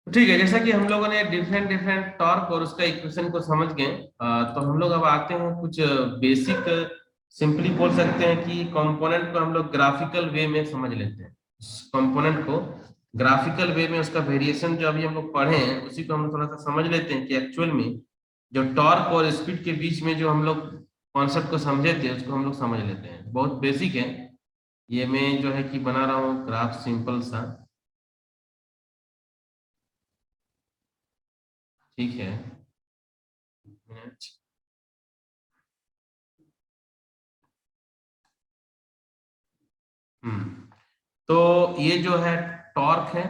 तो ठीक है, जैसा कि हम लोगों ने डिफरेंट डिफरेंट टॉर्क और उसका इक्वेशन को समझ गए। तो हम लोग अब आते हैं कुछ बेसिक, सिंपली बोल सकते हैं कि कंपोनेंट को हम लोग ग्राफिकल वे में समझ लेते हैं। कंपोनेंट को ग्राफिकल वे में उसका वेरिएशन जो अभी हम लोग पढ़े हैं उसी को हम लोग थोड़ा सा समझ लेते हैं कि एक्चुअल में जो टॉर्क और स्पीड के बीच में जो हम लोग कॉन्सेप्ट को समझे थे उसको हम लोग समझ लेते हैं। बहुत बेसिक है। ये मैं जो है कि बना रहा हूँ ग्राफ सिंपल सा। ठीक है। मिनट। हम्म। तो ये जो है टॉर्क है,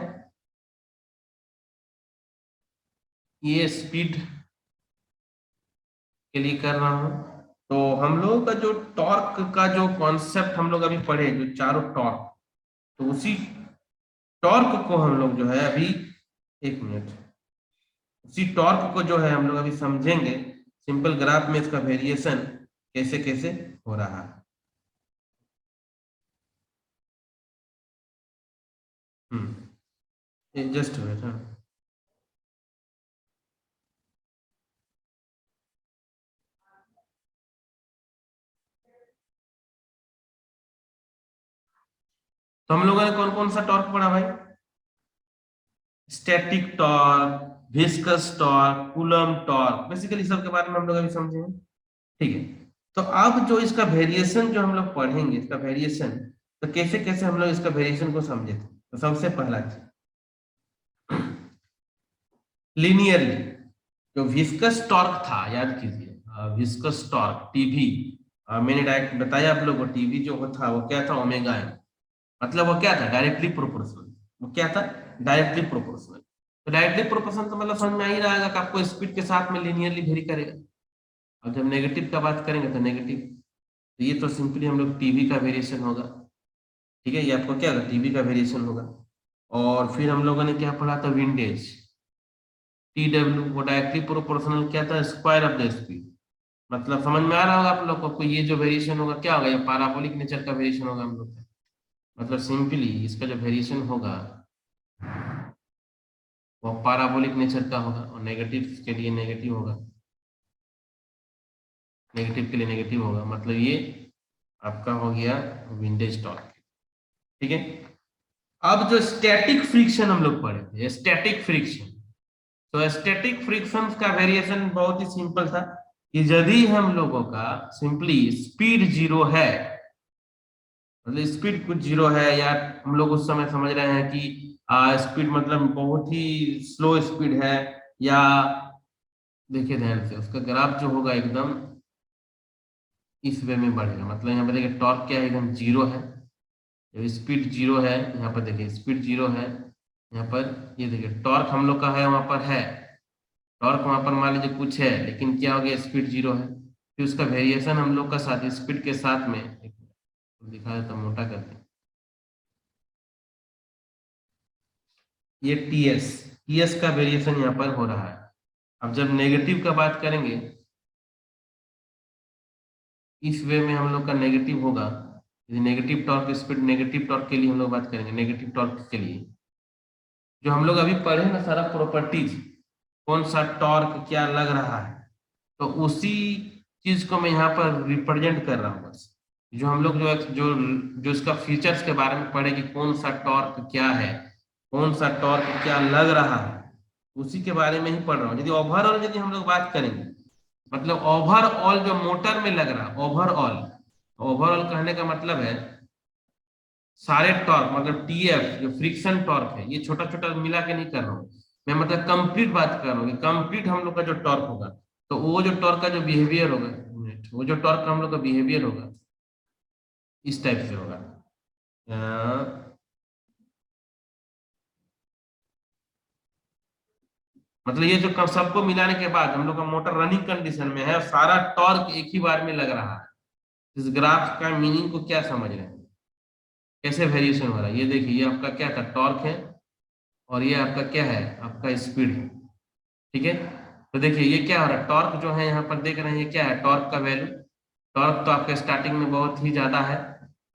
ये स्पीड के लिए कर रहा हूं। तो हम लोगों का जो टॉर्क का जो कॉन्सेप्ट हम लोग अभी पढ़े, जो चारों टॉर्क, तो उसी टॉर्क को हम लोग जो है अभी, एक मिनट, उसी टॉर्क को जो है हम लोग अभी समझेंगे सिंपल ग्राफ में इसका वेरिएशन कैसे कैसे हो रहा है। Just wait. हाँ, तो हम लोगों ने कौन कौन सा टॉर्क पढ़ा भाई? Static torque, viscous torque, coulomb torque, basically सब के बारे में हम लोग अभी समझेंगे। ठीक है। तो अब जो इसका वेरिएशन जो हम लोग पढ़ेंगे, इसका वेरिएशन, तो कैसे कैसे हम लोग इसका वेरिएशन को समझे थे। तो सबसे पहला चीज, लीनियरली जो विस्कस टॉर्क था, याद कीजिए, विस्कस टॉर्क टीवी, मैंने डायरेक्ट बताया आप लोगों को, टीवी जो था वो क्या था, ओमेगा एन। मतलब वो क्या था, डायरेक्टली प्रोपोर्शनल। वो क्या था, डायरेक्टली प्रोपोर्शनल। तो डायरेक्टली प्रोपोर्शनल तो मतलब समझ में आ ही रहा है कि आपको स्पीड के साथ में लीनियरली वेरी करेगा। अब जब नेगेटिव का बात करेंगे तो नेगेटिव, तो ये तो सिंपली हम लोग टीवी का वेरिएशन होगा। ठीक है, ये आपको क्या होगा, टीवी का वेरिएशन होगा। और फिर हम लोगों ने क्या पढ़ा था, विंडेज, टी डब्ल्यू, वो डायरेक्टली प्रोपोर्शनल क्या था, स्क्वायर ऑफ द स्पीड। मतलब समझ में आ रहा होगा आप लोग को, ये जो वेरिएशन होगा क्या होगा, ये पाराबोलिक नेचर का वेरिएशन होगा हम लोग का। मतलब सिंपली इसका जो वेरिएशन होगा वो पाराबोलिक नेचर का होगा, और नेगेटिव के लिए नेगेटिव होगा, नेगेटिव के लिए नेगेटिव होगा। मतलब ये आपका हो गया विंडेज टॉर्क। ठीक है। अब जो स्टैटिक फ्रिक्शन हम लोग पढ़े थे, स्टैटिक फ्रिक्शन, तो स्टैटिक फ्रिक्शन का वेरिएशन बहुत ही सिंपल था कि यदि हम लोगों का सिंपली स्पीड जीरो है, मतलब स्पीड कुछ जीरो है, या हम लोग उस समय समझ रहे हैं कि स्पीड मतलब बहुत ही स्लो स्पीड है, या देखिए ध्यान से उसका ग्राफ जो होगा एकदम इस वे में बढ़ेगा। मतलब यहाँ पर देखिए टॉर्क क्या है, एकदम जीरो है। जब स्पीड जीरो है, यहाँ पर देखिए स्पीड जीरो है, यहाँ पर ये देखिए टॉर्क हम लोग का है, वहां पर है टॉर्क, वहां पर मान लीजिए कुछ है, लेकिन क्या हो गया, स्पीड जीरो है। फिर उसका वेरिएशन हम लोग का साथ स्पीड के साथ में, एक मिनट, दिखा देता हूं मोटा करके, ये टीएस का वेरिएशन यहाँ पर हो रहा है। अब जब नेगेटिव का बात करेंगे, इस वे में हम लोग का नेगेटिव होगा। यदि negative torque speed, negative torque के लिए हम लोग बात करेंगे, नेगेटिव टॉर्क के लिए जो हम लोग अभी पढ़े ना सारा प्रॉपर्टीज, कौन सा टॉर्क क्या लग रहा है, तो उसी चीज को मैं यहाँ पर रिप्रेजेंट कर रहा हूँ बस। जो हम लोग जो जो इसका फीचर्स के बारे में पढ़े कि कौन सा टॉर्क क्या है, कौन सा टॉर्क क्या लग रहा है, उसी के बारे में ही पढ़ रहा हूँ। यदि ओवरऑल यदि हम लोग बात करेंगे, मतलब ओवरऑल जो मोटर में लग रहा है, ओवरऑल, ओवरऑल कहने का मतलब है सारे टॉर्क, मतलब टीएफ जो फ्रिक्शन टॉर्क है, ये छोटा छोटा मिला के नहीं कर रहा हूँ मैं, मतलब कंप्लीट बात कर रहा हूँ कि कंप्लीट हम लोग का जो टॉर्क होगा, तो वो जो टॉर्क का जो बिहेवियर होगा, वो जो टॉर्क का हम लोग का बिहेवियर होगा इस टाइप से होगा। अ, मतलब ये जो सबको मिलाने के बाद हम लोग का मोटर रनिंग कंडीशन में है और सारा टॉर्क एक ही बार में लग रहा है। इस ग्राफ का मीनिंग को क्या समझ रहे हैं, कैसे वेरिएशन हो रहा है, ये देखिए, ये आपका क्या था, टॉर्क है, और ये आपका क्या है, आपका स्पीड है। ठीक है। तो देखिए ये क्या हो रहा है, टॉर्क जो है यहाँ पर देख रहे हैं, ये क्या है, टॉर्क का वैल्यू। टॉर्क तो आपका स्टार्टिंग में बहुत ही ज्यादा है,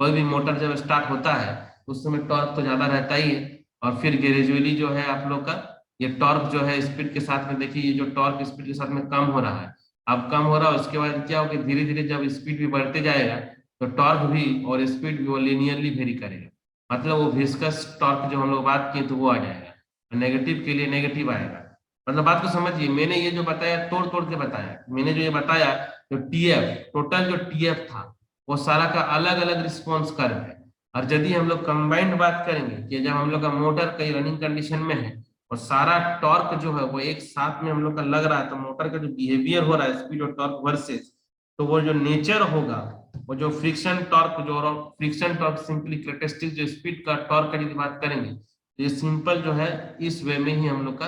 कोई भी मोटर जब स्टार्ट होता है उस समय टॉर्क तो ज्यादा रहता ही है, और फिर ग्रेजुअली जो है आप लोग का ये टॉर्क जो है स्पीड के साथ में, देखिए ये जो टॉर्क स्पीड के साथ में कम हो रहा है, अब कम हो रहा है, उसके बाद क्या होगा, धीरे धीरे जब स्पीड भी बढ़ते जाएगा तो टॉर्क भी और स्पीड भी वो लीनियरली वेरी करेगा, मतलब वो विस्कस टॉर्क जो हम लोग बात किए तो वो आ जाएगा, नेगेटिव के लिए नेगेटिव आएगा। मतलब बात को समझिए, मैंने ये जो बताया तोड़ तोड़ के बताया, मैंने जो ये बताया, जो टीएफ टोटल जो टीएफ था वो सारा का अलग अलग रिस्पॉन्स कर्व है। और यदि हम लोग कंबाइंड बात करेंगे कि जब हम लोग का मोटर कई रनिंग कंडीशन में है और सारा टॉर्क जो है वो एक साथ में हम लोग का लग रहा है, तो मोटर का जो बिहेवियर हो रहा है स्पीड और टॉर्क वर्सेस, तो वो जो नेचर होगा, वो जो फ्रिक्शन टॉर्क, जो फ्रिक्शन टॉर्क सिंपली कैरेक्टरिस्टिक जो स्पीड का टॉर्क का यदि बात करेंगे तो ये सिंपल जो है इस वे में ही हम लोग का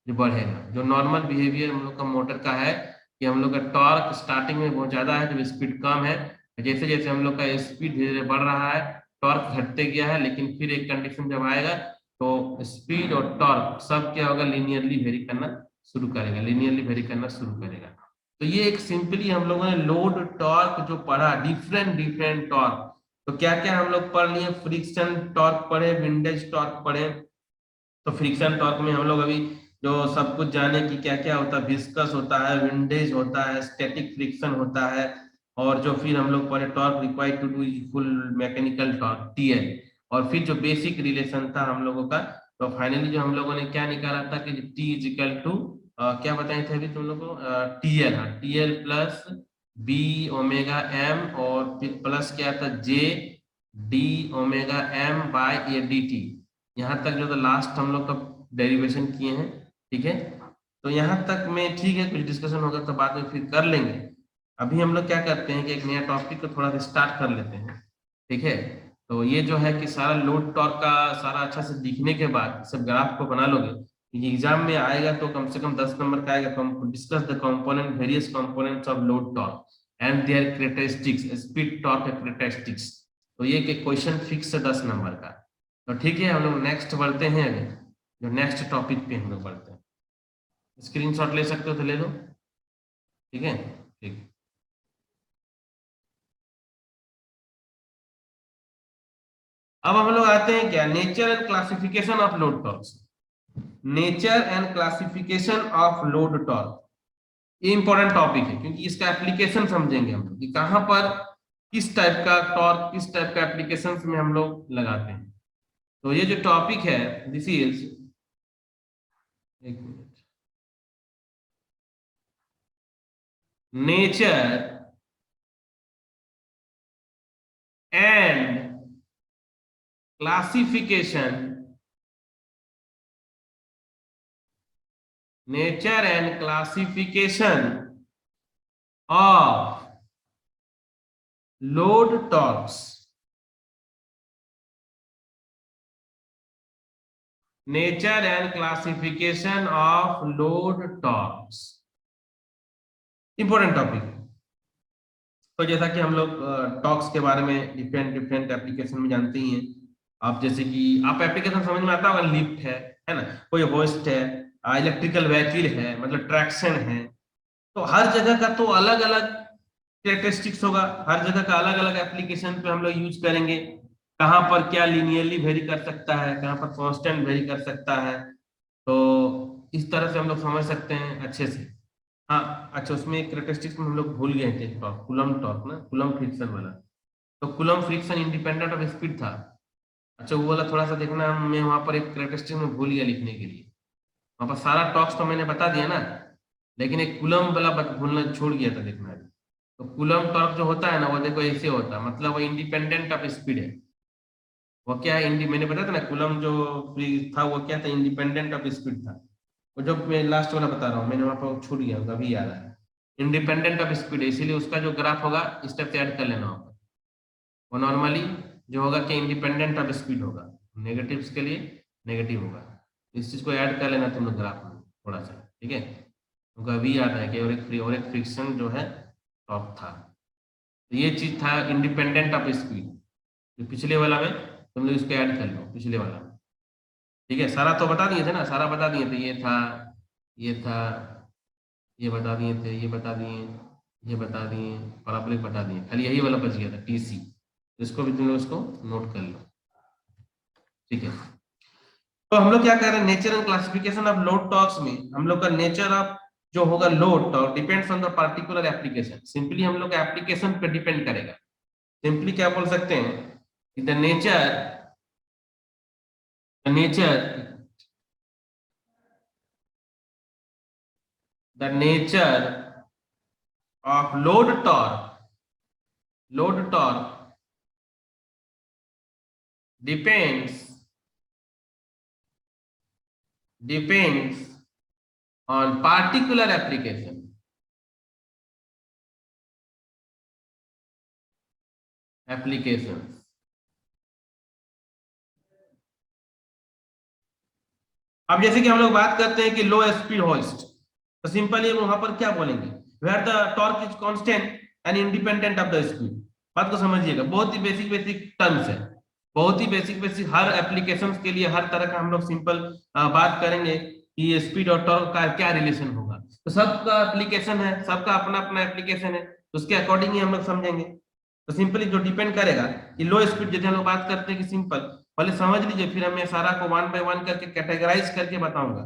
जो बढ़ेगा। जो नॉर्मल बिहेवियर हम लोग का मोटर का है कि हम लोग का टॉर्क स्टार्टिंग में बहुत ज्यादा है जब स्पीड कम है, जैसे जैसे हम लोग का स्पीड धीरे धीरे बढ़ रहा है टॉर्क घटते गया है, लेकिन फिर एक कंडीशन जब आएगा तो स्पीड और टॉर्क सब क्या होगा, लीनियरली वेरी करना शुरू करेगा, लीनियरली वेरी करना शुरू करेगा। तो ये एक सिंपली हम लोगों ने लोड टॉर्क जो पढ़ा, डिफरेंट डिफरेंट टॉर्क, तो क्या क्या हम लोग पढ़ लिए, फ्रिक्शन टॉर्क पढ़े, विंडेज टॉर्क पढ़े। तो फ्रिक्शन टॉर्क में हम लोग अभी जो सब कुछ जाने की क्या क्या होता है, विस्कस होता है, विंडेज होता है, स्टैटिक फ्रिक्शन होता है, और जो फिर हम लोग पढ़े torque required to do full mechanical torque TL, और फिर जो बेसिक रिलेशन था हम लोगों का, तो फाइनली जो हम लोगों ने क्या निकाला था कि टी इज इक्वल टू क्या बताए थे अभी तुम लोग को, टीएल, हाँ TL plus B omega M, और फिर प्लस क्या था J D omega M by A D T, यहाँ तक जो तो लास्ट हम लोग का डेरिवेशन किए हैं। ठीक है, तो यहाँ तक में ठीक है, कुछ डिस्कशन होगा तो बाद में फिर कर लेंगे। अभी हम लोग क्या करते हैं कि एक नया टॉपिक को थोड़ा सा स्टार्ट कर लेते हैं। ठीक है, तो ये जो है कि सारा लोड टॉर्क का सारा अच्छा से दिखने के बाद सब ग्राफ को बना लोगे, ये एग्जाम में आएगा तो कम से कम 10 नंबर का आएगा। Discuss the component, various components of load torque and there characteristics, speed torque characteristics, तो ये क्वेश्चन फिक्स है 10 नंबर का। तो ठीक है, हम लोग नेक्स्ट बढ़ते हैं, अभी जो नेक्स्ट टॉपिक पे हम लोग बढ़ते हैं। स्क्रीनशॉट ले सकते हो तो ले लो। ठीक है, ठीक। अब हम लोग आते हैं क्या, nature and classification of load torques. Nature and classification of load torque, ये इंपॉर्टेंट टॉपिक है क्योंकि इसका एप्लीकेशन समझेंगे हम लोग कि कहां पर किस टाइप का टॉर्क, किस टाइप का एप्लीकेशन में हम लोग लगाते हैं। तो ये जो टॉपिक है, दिस इज, एक minute, nature and classification, nature and classification of load torques, nature and classification of load torques, important topic. तो जैसा कि हम लोग टॉर्क्स के बारे में डिफरेंट डिफरेंट एप्लीकेशन में जानते ही हैं। आप जैसे कि आप एप्लीकेशन समझ में आता होगा, लिफ्ट है ना, कोई होस्ट है, इलेक्ट्रिकल व्हीकल है, मतलब ट्रैक्शन है, तो हर जगह का तो अलग अलग कैरेक्टरिस्टिक्स होगा, हर जगह का अलग अलग एप्लीकेशन पे हम लोग यूज करेंगे। कहाँ पर क्या लीनियरली वेरी कर सकता है, कहाँ पर कांस्टेंट वेरी कर सकता है, तो इस तरह से हम लोग समझ सकते हैं अच्छे से। हाँ अच्छा, उसमें एक कैरेक्टरिस्टिक्स में हम लोग भूल गए थे, टॉर्क, कूलम टॉर्क ना, कूलम फ्रिक्शन वाला। तो coulomb friction independent of speed था। अच्छा वो वाला थोड़ा सा देखना, मैं वहां पर एक कैरेक्टरिस्टिक में भूल गया लिखने के लिए। वहां पर सारा टॉर्क्स तो मैंने बता दिया ना, लेकिन एक कूलम वाला भूलना छोड़ गया था देखना। तो कूलम टॉर्क जो होता है ना, वो देखो ऐसे होता है, मतलब वो इंडिपेंडेंट ऑफ स्पीड है। वो क्या है, मैंने बताया था ना, कूलम जो फ्री था वो क्या था, इंडिपेंडेंट ऑफ स्पीड था। वो जो मैं लास्ट वाला बता रहा हूँ, मैंने वहां पर छूट गया, अभी याद आया। इंडिपेंडेंट ऑफ स्पीड है, इसीलिए उसका जो ग्राफ होगा इस टाइप से ऐड कर लेना होगा। वो नॉर्मली जो होगा कि इंडिपेंडेंट ऑफ स्पीड होगा, नेगेटिव्स के लिए नेगेटिव होगा। इस चीज को ऐड कर लेना तुम लोग ग्राफ में थोड़ा सा। ठीक है, तो अभी याद है कि और एक फ्रिक्शन जो है टॉप था, तो ये चीज था इंडिपेंडेंट ऑफ स्पीड। तो पिछले वाला में तुम लोग इसको ऐड कर लो, पिछले वाला में। ठीक है, सारा तो बता दिए थे ना, सारा बता दिए थे, ये था, ये था, ये बता दिए थे, ये बता दिए, ये बता दिए, पैराबोलिक बता दिए, खाली यही वाला बच गया था टीसी। इसको भी तुम लोग इसको नोट कर लो। ठीक है, तो हम लोग क्या कर रहे हैं, nature and classification of load torques में हम लोग का नेचर ऑफ जो होगा load torque depends on the particular application. Simply हम लोग एप्लीकेशन पे डिपेंड करेगा। सिंपली क्या बोल सकते हैं कि the nature of load torque depends on particular applications। अब जैसे कि हम लोग बात करते हैं कि लो स्पीड होइस्ट, तो सिंपली वहां पर क्या बोलेंगे, where the torque is constant and independent of the speed. बात को समझिएगा, बहुत ही बेसिक टर्म्स है, बहुत ही बेसिक हर एप्लीकेशंस के लिए हर तरह का हम लोग सिंपल बात करेंगे कि स्पीड और टॉर्क का क्या रिलेशन होगा। तो सबका एप्लीकेशन है, सबका अपना अपना एप्लीकेशन है, तो उसके अकॉर्डिंग ही हम लोग समझेंगे। तो सिंपली जो डिपेंड करेगा कि लो स्पीड, जैसे हम लोग बात करते हैं कि सिंपल, पहले समझ लीजिए, फिर मैं सारा को वन बाय वन करके कैटेगराइज करके बताऊंगा,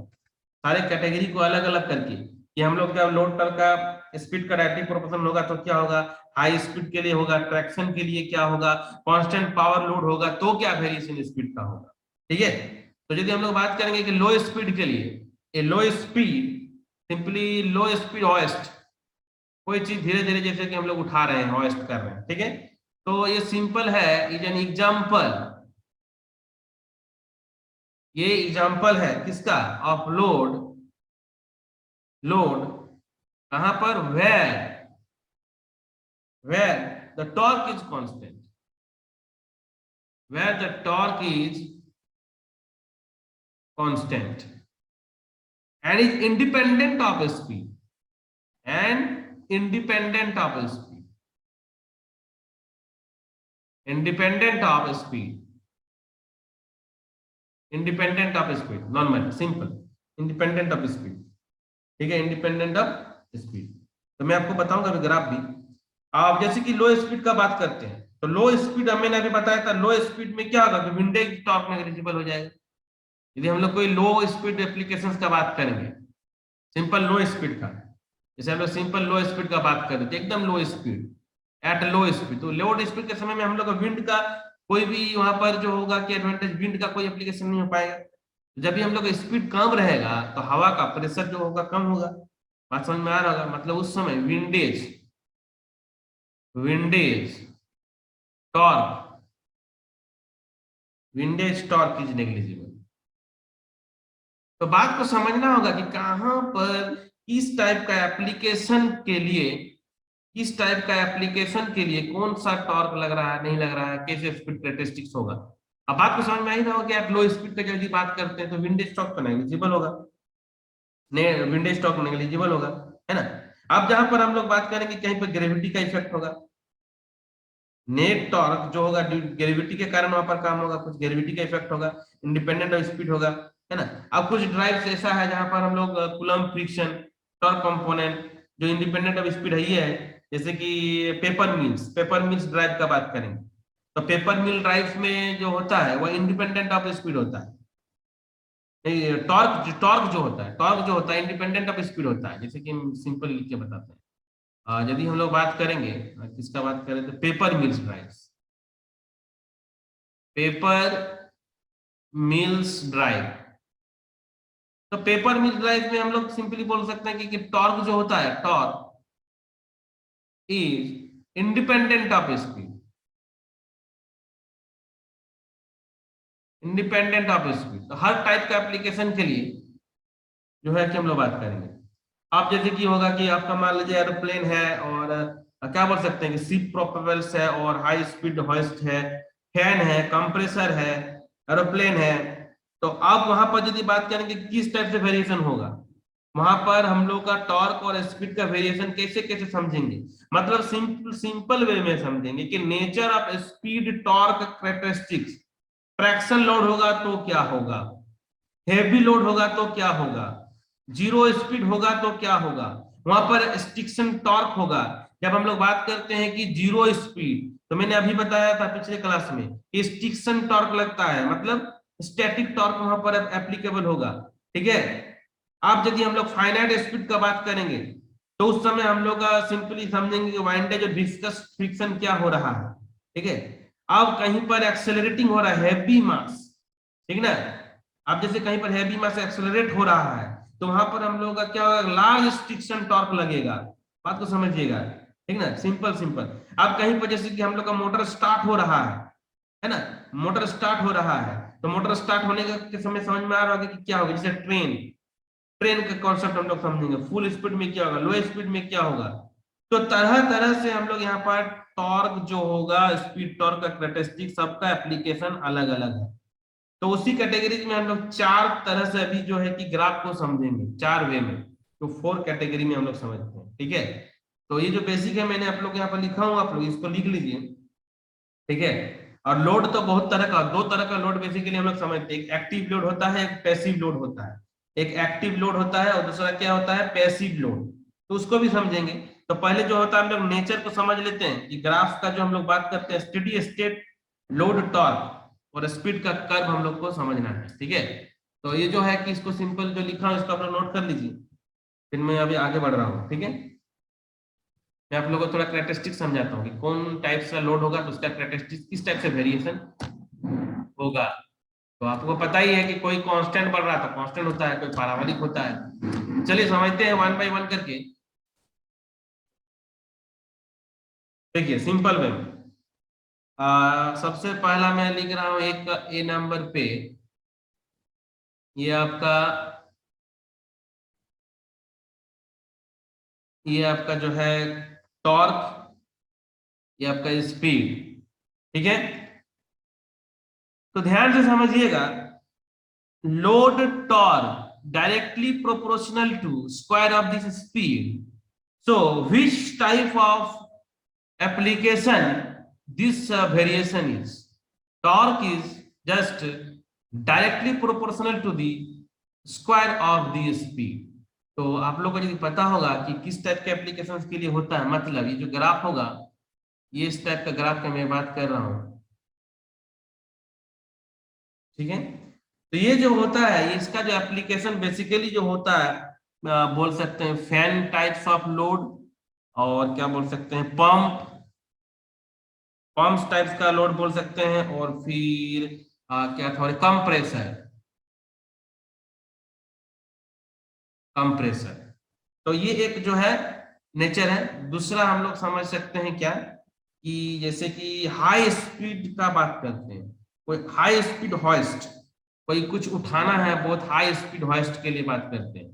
सारे कैटेगरी को अलग अलग करके, कि हम लोग जब लोड टॉर्क का स्पीड का डायरेक्टली प्रोपोर्शनल होगा तो क्या होगा, हाई स्पीड के लिए होगा, ट्रैक्शन के लिए क्या होगा, कांस्टेंट पावर लोड होगा तो क्या वेरिएशन स्पीड का होगा। ठीक है, तो यदि हम लोग बात करेंगे कि लो स्पीड के लिए, a low speed, simply low speed hoist, कोई चीज धीरे धीरे जैसे कि हम लोग उठा रहे हैं, होएस्ट कर रहे हैं, ठीक है, तो ये सिंपल है, इज एन एग्जांपल, ये एग्जांपल है किसका, ऑफ लोड कहां पर, where the torque is constant, where the torque is constant and is independent of speed, and independent of speed, normal simple, independent of speed, ठीक है, independent of speed. तो मैं आपको बताऊंगा अभी ग्राफ भी। आप जैसे कि लो स्पीड का बात करते हैं, तो लो स्पीड मैंने अभी बताया था, लो स्पीड में क्या होगा, विंडेज टॉर्क नेग्लिजिबल हो जाएगा। यदि हम लोग कोई लो स्पीड एप्लीकेशंस का बात करेंगे, सिंपल लो स्पीड का, जैसे हम लोग सिंपल लो स्पीड का बात करें तो एकदम लो स्पीड, एट लो स्पीड, तो लो स्पीड के समय में हम लोग विंड का कोई भी वहां पर जो होगा कि एडवांटेज, विंड का कोई एप्लीकेशन नहीं हो पाएगा। जब भी हम लोग स्पीड कम रहेगा तो हवा का प्रेशर जो होगा कम होगा। बात समझ में आ रहा होगा, मतलब उस समय विंडेज टॉर्क इज नेग्लिजिबल। तो बात को समझना होगा कि कहां पर किस टाइप का एप्लीकेशन के लिए, किस टाइप का एप्लीकेशन के लिए कौन सा टॉर्क लग रहा है, नहीं लग रहा है, कैसे स्पीड कैरेक्टरिस्टिक्स होगा। अब बात को समझ में आई ना हो कि आप लो स्पीड का जल्दी बात करते हैं तो विंडेज टॉर्क तो नेग्लिजिबल होगा, विंडेज टॉर्क नेग्लिजिबल होगा, है ना। अब जहां पर हम लोग बात करेंगे कहीं पर ग्रेविटी का इफेक्ट होगा, नेट टॉर्क जो होगा ग्रेविटी के कारण वहां पर काम होगा, कुछ ग्रेविटी का इफेक्ट होगा, इंडिपेंडेंट ऑफ स्पीड होगा, है ना। अब कुछ ड्राइव्स ऐसा है जहां पर हम लोग कूलम्ब फ्रिक्शन टॉर्क कंपोनेंट जो इंडिपेंडेंट ऑफ स्पीड है ये है, जैसे कि पेपर मिल्स ड्राइव का बात करेंगे, तो पेपर मिल ड्राइव में जो होता है वो इंडिपेंडेंट ऑफ स्पीड होता है, टॉर्क जो होता है इंडिपेंडेंट ऑफ स्पीड होता है, जैसे कि हम सिंपल लिख के बताते हैं। यदि हम लोग बात करेंगे किसका बात करें तो पेपर मिल्स ड्राइव, तो पेपर मिल ड्राइव में हम लोग सिंपली बोल सकते हैं कि टॉर्क जो होता है, torque is independent of speed, तो हर टाइप का एप्लीकेशन के लिए जो है कि हम लोग बात करेंगे। आप जैसे कि होगा कि आपका मान लीजिए एरोप्लेन है और क्या बोल सकते हैं कि शिप प्रोपेलर्स है और हाई स्पीड होइस्ट है, फैन है, कंप्रेसर है, एरोप्लेन है, तो आप वहां पर यदि बात करेंगे किस टाइप से वेरिएशन होगा, वहां पर हम लोग का टॉर्क और स्पीड का वेरिएशन कैसे कैसे समझेंगे, मतलब सिंपल वे में समझेंगे कि nature of speed torque characteristics, traction load होगा तो क्या होगा, हेवी लोड होगा तो क्या होगा, जीरो स्पीड होगा तो क्या होगा, वहां पर स्टिक्शन टॉर्क होगा। जब हम लोग बात करते हैं कि जीरो स्पीड, तो मैंने अभी बताया था पिछले क्लास में कि स्टिक्शन टॉर्क लगता है, मतलब स्टैटिक टॉर्क वहां पर एप्लीकेबल होगा। ठीक है, अब यदि हम लोग फाइनाइट स्पीड का बात करेंगे तो उस समय हम लोग सिंपली समझेंगे कि वाइंडेज और विस्कस फ्रिक्शन क्या हो रहा है। ठीक है, अब कहीं पर एक्सेलरेटिंग हो रहा है हैवी मास, ठीक ना। अब जैसे कहीं पर हैवी मास एक्सेलरेट हो रहा है तो वहां पर हम लोग का क्या होगा, लार्ज स्टिक्शन टॉर्क लगेगा। बात को समझिएगा, ठीक ना, सिंपल सिंपल। अब कहीं पर जैसे कि हम लोग का मोटर स्टार्ट हो रहा है ना, मोटर स्टार्ट हो रहा है तो मोटर स्टार्ट होने के समय समझ में आ रहा होगा कि क्या होगा, जैसे ट्रेन, ट्रेन का कॉन्सेप्ट हम लोग समझेंगे, फुल स्पीड में क्या होगा, लो स्पीड में क्या होगा। तो तरह तरह से हम लोग यहाँ पर टॉर्क जो होगा, स्पीड टॉर्क का कैरेक्टरिस्टिक सबका एप्लीकेशन अलग अलग है। तो उसी कैटेगरी में हम लोग चार तरह से अभी जो है कि ग्राफ को समझेंगे, चार वे में। तो फोर कैटेगरी में हम लोग समझते हैं। ठीक है, तो ये जो बेसिक है मैंने आप लोग यहाँ पर लिखा हूँ, आप लोग इसको लिख लीजिए। ठीक है, और लोड तो बहुत तरह का, दो तरह का लोड बेसिकली हम लोग समझते हैं, एक एक्टिव लोड होता है, एक पैसिव लोड होता है। एक एक्टिव लोड होता है और दूसरा क्या होता है, पैसिव लोड। तो उसको भी समझेंगे। तो पहले जो होता है हम लोग नेचर को समझ लेते हैं कि ग्राफ का जो हम लोग बात करते हैं स्टेडी स्टेट लोड टॉर्क और स्पीड का कर्व हम लोग को समझना है। ठीक है, तो ये जो है कि इसको सिंपल जो लिखा है इसको आप लोग नोट कर लीजिए, फिर मैं अभी आगे बढ़ रहा हूँ। ठीक है, मैं आप लोगों को थोड़ा कैरेक्टरिस्टिक समझाता हूँ कि कौन टाइप का लोड होगा तो उसका कैरेक्टरिस्टिक किस टाइप से वेरिएशन होगा। तो आपको पता ही है कि कोई कांस्टेंट बढ़ रहा है तो कांस्टेंट होता है, कोई पाराबोलिक होता है। चलिए समझते हैं वन बाय वन करके। देखिए सिंपल वे में सबसे पहला मैं लिख रहा हूं एक ए नंबर पे, ये आपका, ये आपका जो है टॉर्क, ये आपका स्पीड। ठीक है, तो ध्यान से समझिएगा, load torque directly proportional to square of this speed. So which type of application this variation is, torque is just directly proportional to the square of the speed। तो आप लोगों को यदि पता होगा कि किस टाइप के एप्लीकेशन के लिए होता है, मतलब ये जो ग्राफ होगा, ये इस टाइप का ग्राफ का मैं बात कर रहा हूं। ठीक है, तो ये जो होता है इसका जो एप्लीकेशन बेसिकली जो होता है, बोल सकते हैं फैन टाइप्स ऑफ लोड, और क्या बोल सकते हैं पंप, पंप्स टाइप्स का लोड बोल सकते हैं, और फिर क्या था, कंप्रेसर, कंप्रेसर। तो ये एक जो है नेचर है। दूसरा हम लोग समझ सकते हैं क्या, कि जैसे कि हाई स्पीड का बात करते हैं, कोई हाई स्पीड हॉइस्ट, कोई कुछ उठाना है बहुत हाई स्पीड हॉइस्ट के लिए बात करते हैं,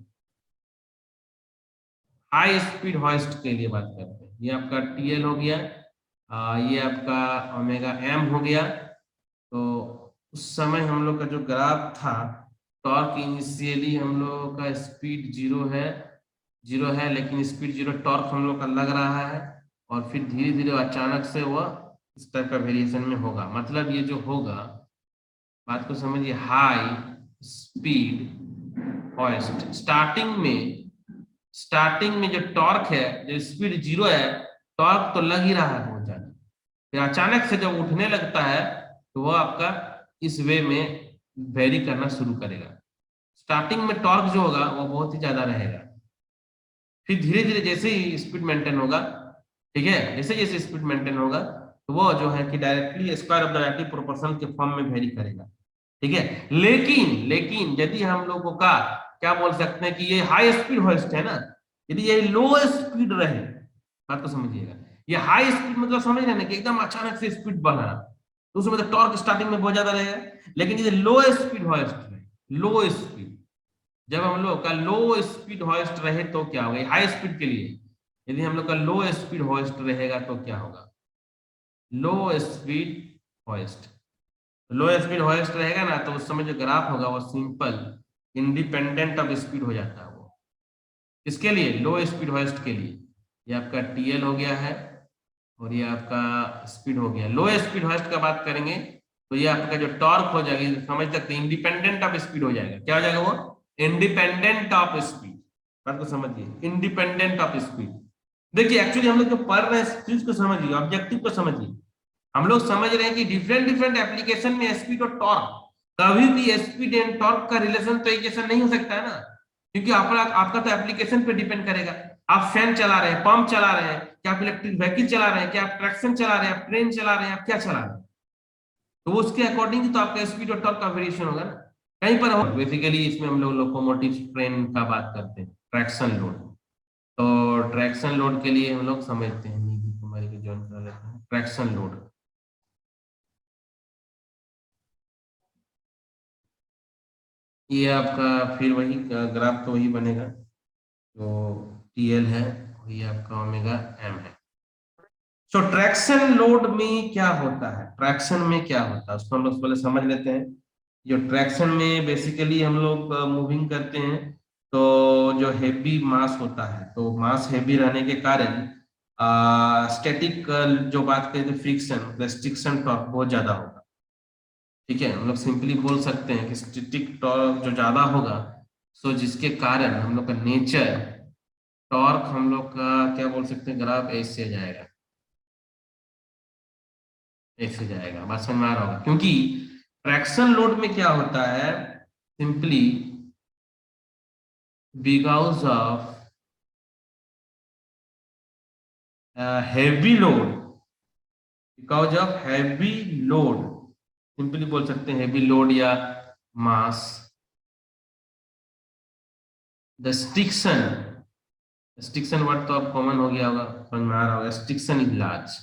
हाई स्पीड हॉइस्ट के लिए बात करते हैं। ये आपका टीएल हो गया, ये आपका ओमेगा एम हो गया। तो उस समय हम लोग का जो ग्राफ था, टॉर्क इनिशियली हम लोगों का स्पीड जीरो है, जीरो है, लेकिन स्पीड जीरो टॉर्क हम लोग का लग रहा है, और फिर धीरे धीरे अचानक से वह इस टाइप का वेरिएशन में होगा। मतलब ये जो होगा, बात को समझिए, हाई स्पीड हॉइस्ट, स्टार्टिंग में जो टॉर्क है, जो स्पीड जीरो है, टॉर्क तो लग ही रहा है बहुत ज्यादा, फिर अचानक से जब उठने लगता है तो वो आपका इस वे में वेरी करना शुरू करेगा। स्टार्टिंग में टॉर्क जो होगा वो बहुत ही ज्यादा रहेगा, फिर धीरे धीरे जैसे ही स्पीड मेंटेन होगा, ठीक है, जैसे जैसे स्पीड मेंटेन होगा तो वो जो है कि directly square of the directly proportional के फॉर्म में वेरी करेगा। ठीक है, लेकिन लेकिन यदि हम लोगों का क्या बोल सकते हैं कि ये हाई स्पीड होस्ट है ना, यदि ये लो स्पीड रहे, बात को समझिएगा, ये हाई स्पीड मतलब समझ रहे ना कि एकदम अचानक से स्पीड बढ़ा, तो उसमें तो टॉर्क स्टार्टिंग में बहुत ज्यादा रहेगा। लेकिन ये लो स्पीड हॉइस्ट रहे, लो स्पीड, जब हम लोग का लो स्पीड हॉइस्ट रहे तो क्या होगा, हाई स्पीड के लिए यदि हम लोग का लो स्पीड हॉइस्ट रहेगा तो क्या होगा, लो स्पीड हॉइस्ट, लो स्पीड हॉइस्ट रहेगा ना, तो उस समय जो ग्राफ होगा वो सिंपल इंडिपेंडेंट ऑफ स्पीड हो जाता है। वो इसके लिए लो स्पीड हॉइस्ट के लिए ये आपका टीएल हो गया है, और ये आपका स्पीड हो गया। लो स्पीड हॉइस्ट का बात करेंगे तो ये आपका जो टॉर्क हो जाएगी, समझ सकते हैं इंडिपेंडेंट ऑफ स्पीड हो जाएगा। क्या हो जाएगा वो, इंडिपेंडेंट ऑफ स्पीड। बात को समझिए, इंडिपेंडेंट ऑफ स्पीड। देखिए एक्चुअली हम लोग जो पढ़ रहे हैं इस चीज को समझिए, ऑब्जेक्टिव को समझिए। हम लोग समझ रहे हैं कि डिफरेंट डिफरेंट एप्लीकेशन में स्पीड और टॉर्क कभी भी स्पीड एंड टॉर्क का रिलेशन तो एक जैसा नहीं हो सकता है ना, क्योंकि आपका आपका तो एप्लीकेशन पे डिपेंड करेगा। आप फैन चला रहे हैं, पंप चला रहे हैं, क्या आप इलेक्ट्रिक व्हीकल चला रहे हैं, क्या आप ट्रैक्शन चला रहे हैं, आप ट्रेन चला रहे हैं, आप क्या चला रहे हैं, तो उसके अकॉर्डिंग तो आपका स्पीड और टॉर्क का वेरिएशन होगा ना। कहीं पर हो बेसिकली इसमें हम लोग लोकोमोटिव ट्रेन का बात करते हैं, ट्रैक्शन लोड। तो ट्रैक्शन लोड के लिए हम लोग समझते हैं, नीति कुमारी को ज्वाइन कर लेते हैं। ट्रैक्शन लोड ये आपका फिर वही ग्राफ तो वही बनेगा जो टीएल है, वही आपका ओमेगा एम है। सो ट्रैक्शन लोड में क्या होता है, ट्रैक्शन में क्या होता है उसको हम लोग पहले समझ लेते हैं। जो ट्रैक्शन में बेसिकली हम लोग मूविंग करते हैं, तो जो हेवी मास होता है, तो मास हेवी रहने के कारण स्टैटिक जो बात करें तो फ्रिक्शन रेस्ट्रिक्शन टॉर्क बहुत ज्यादा होगा। ठीक है, हम लोग सिंपली बोल सकते हैं कि स्टैटिक टॉर्क जो ज्यादा होगा, सो जिसके कारण हम लोग का नेचर टॉर्क हम लोग का क्या बोल सकते हैं, ग्राफ ऐसे जाएगा, ऐसे जाएगा। बात समझ में आ रहा होगा, क्योंकि ट्रैक्शन लोड में क्या होता है, simply because of heavy load, because of heavy load, simply बोल सकते हैं हैवी लोड या मास, द स्टिक्शन, स्टिक्शन वर्ड तो अब कॉमन हो गया होगा, समझ में आ रहा होगा, स्टिक्शन इज लार्ज,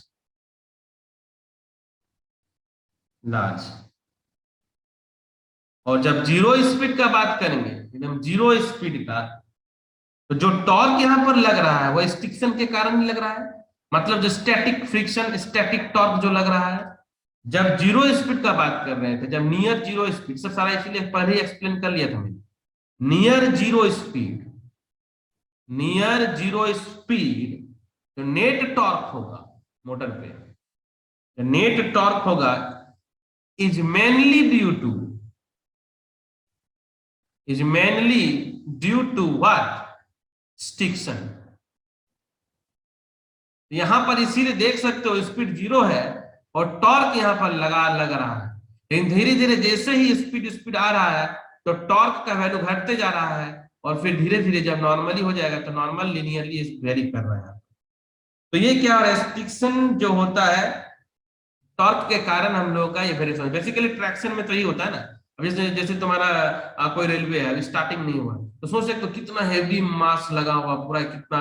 लार्ज। और जब जीरो स्पीड का बात करेंगे, एकदम जीरो स्पीड का, तो जो टॉर्क यहां पर लग रहा है वो स्टिक्शन के कारण ही लग रहा है, मतलब जो स्टैटिक फ्रिक्शन स्टैटिक टॉर्क जो लग रहा है। जब जीरो स्पीड का बात कर रहे थे, जब नियर जीरो स्पीड, सब सारा इसीलिए पहले ही एक्सप्लेन कर लिया था मैंने। Near zero speed, near zero speed जो नेट टॉर्क होगा मोटर पे, जो नेट टॉर्क होगा is mainly due to, is mainly due to what, stiction. यहां पर इसीलिए देख सकते हो स्पीड जीरो है और टॉर्क यहां पर लग रहा है, लेकिन धीरे धीरे जैसे ही स्पीड स्पीड आ रहा है तो टॉर्क का वैल्यू घटते जा रहा है, और फिर धीरे धीरे जब नॉर्मली हो जाएगा तो नॉर्मल लिनियरली वेरी कर रहा है। तो ये क्या, और रिस्ट्रिक्शन जो होता है टॉर्क के कारण हम लोगों का ये वेरिएशन, बेसिकली ट्रैक्शन में तो यही होता है ना। अब जैसे जैसे तुम्हारा कोई रेलवे है, अभी स्टार्टिंग नहीं हुआ, तो सोच सकते हो कितना हेवी मास लगा हुआ पूरा, कितना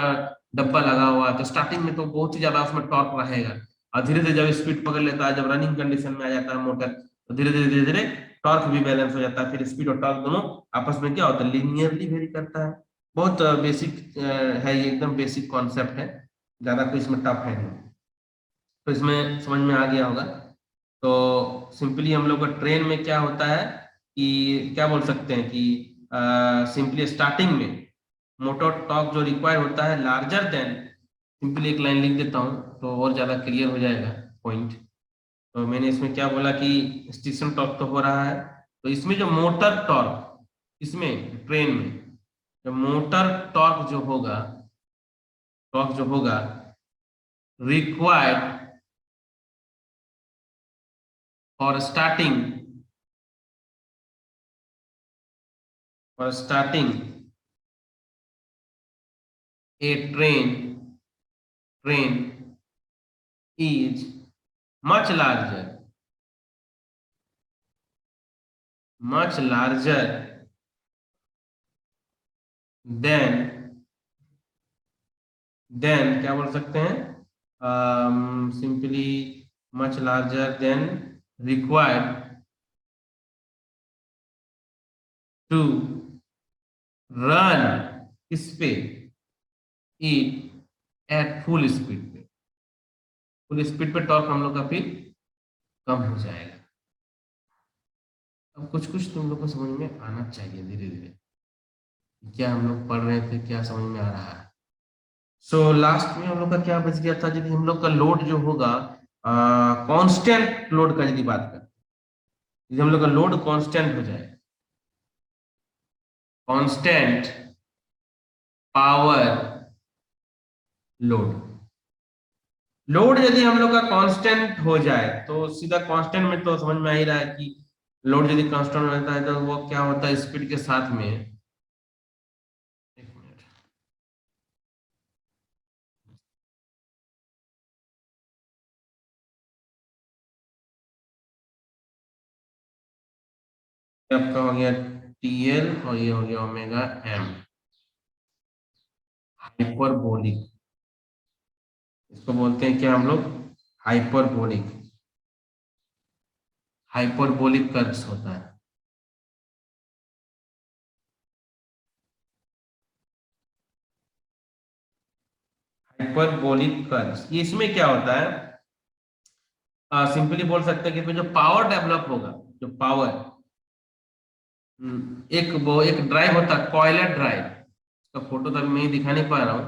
डब्बा लगा हुआ, तो स्टार्टिंग में तो बहुत ही ज्यादा उसमें टॉर्क रहेगा, और धीरे धीरे जब स्पीड पकड़ लेता है, जब रनिंग कंडीशन में आ जाता है मोटर, तो धीरे धीरे टॉर्क भी बैलेंस हो जाता है, फिर स्पीड और टॉर्क दोनों आपस में क्या होता है, लीनियरली वेरी करता है। बहुत बेसिक है ये, एकदम बेसिक कॉन्सेप्ट है, ज्यादा कोई इसमें टफ है नहीं, तो इसमें समझ में आ गया होगा। तो सिंपली हम लोग का ट्रेन में क्या होता है कि क्या बोल सकते हैं कि सिंपली स्टार्टिंग में मोटर टॉर्क जो रिक्वायर होता है लार्जर देन, सिंपली एक लाइन लिख देता हूँ तो और ज्यादा क्लियर हो जाएगा पॉइंट। तो मैंने इसमें क्या बोला कि स्टेशन टॉर्क तो हो रहा है, तो इसमें जो मोटर टॉर्क, इसमें ट्रेन में जो मोटर टॉर्क जो होगा required for starting, for starting a train is much larger than क्या बोल सकते हैं, simply much larger than required to run इस पे इट एट फुल स्पीड पे, फुल स्पीड पे टॉर्क हम लोग का फिर कम हो जाएगा। अब कुछ कुछ तुम लोग को समझ में आना चाहिए धीरे धीरे, क्या हम लोग पढ़ रहे थे, क्या समझ में आ रहा है। सो लास्ट में हम लोग का क्या बच गया था, यदि हम लोग का लोड जो होगा कांस्टेंट लोड का यदि बात करें, यदि हम लोग का लोड कांस्टेंट हो जाए, कांस्टेंट पावर लोड, लोड यदि हम लोग का कांस्टेंट हो जाए तो सीधा कांस्टेंट में तो समझ में आ ही रहा है कि लोड यदि कांस्टेंट रहता है तो वो क्या होता है स्पीड के साथ में, एक मिनट, आपका हो गया टीएल और ये हो गया ओमेगा एम, हाइपरबोलिक, इसको बोलते हैं क्या हम लोग, हाइपरबोलिक, हाइपरबोलिक कर्व्स होता है। हाइपरबोलिक कर्व्स, ये इसमें क्या होता है, सिंपली बोल सकते हैं कि इसमें जो पावर डेवलप होगा, जो पावर, एक ड्राइव होता है कॉइलर ड्राइव, इसका फोटो तो अभी मैं ही दिखा नहीं पा रहा हूँ,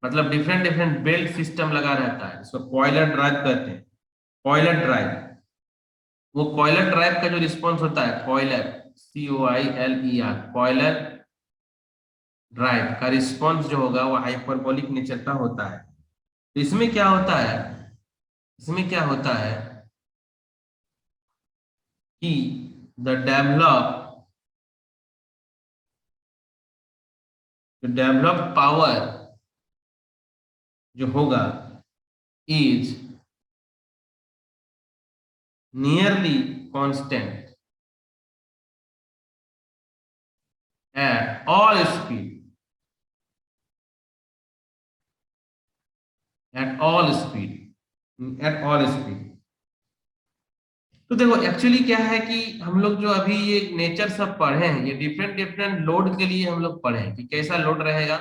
मतलब डिफरेंट डिफरेंट बेल्ट सिस्टम लगा रहता है, इसको कॉइलर ड्राइव कहते हैं, कॉइलर ड्राइव। वो कॉइलर ड्राइव का जो रिस्पॉन्स होता है, कॉइलर, COILER, कॉइलर ड्राइव का रिस्पॉन्स जो होगा वो हाइपरबोलिक नेचर का होता है। तो इसमें क्या होता है, इसमें क्या होता है कि द डेवलप पावर जो होगा is nearly constant at all speed, at all speed, at all speed. तो देखो एक्चुअली क्या है कि हम लोग जो अभी ये नेचर सब पढ़े हैं, ये डिफरेंट डिफरेंट लोड के लिए हम लोग पढ़े हैं कि कैसा लोड रहेगा,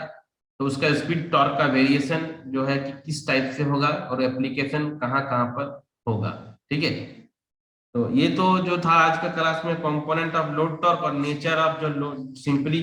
तो उसका स्पीड टॉर्क का वेरिएशन जो है कि किस टाइप से होगा और एप्लीकेशन कहाँ कहाँ पर होगा। ठीक है, तो ये तो जो था आज का क्लास में कंपोनेंट ऑफ लोड टॉर्क और नेचर ऑफ जो लोड, सिंपली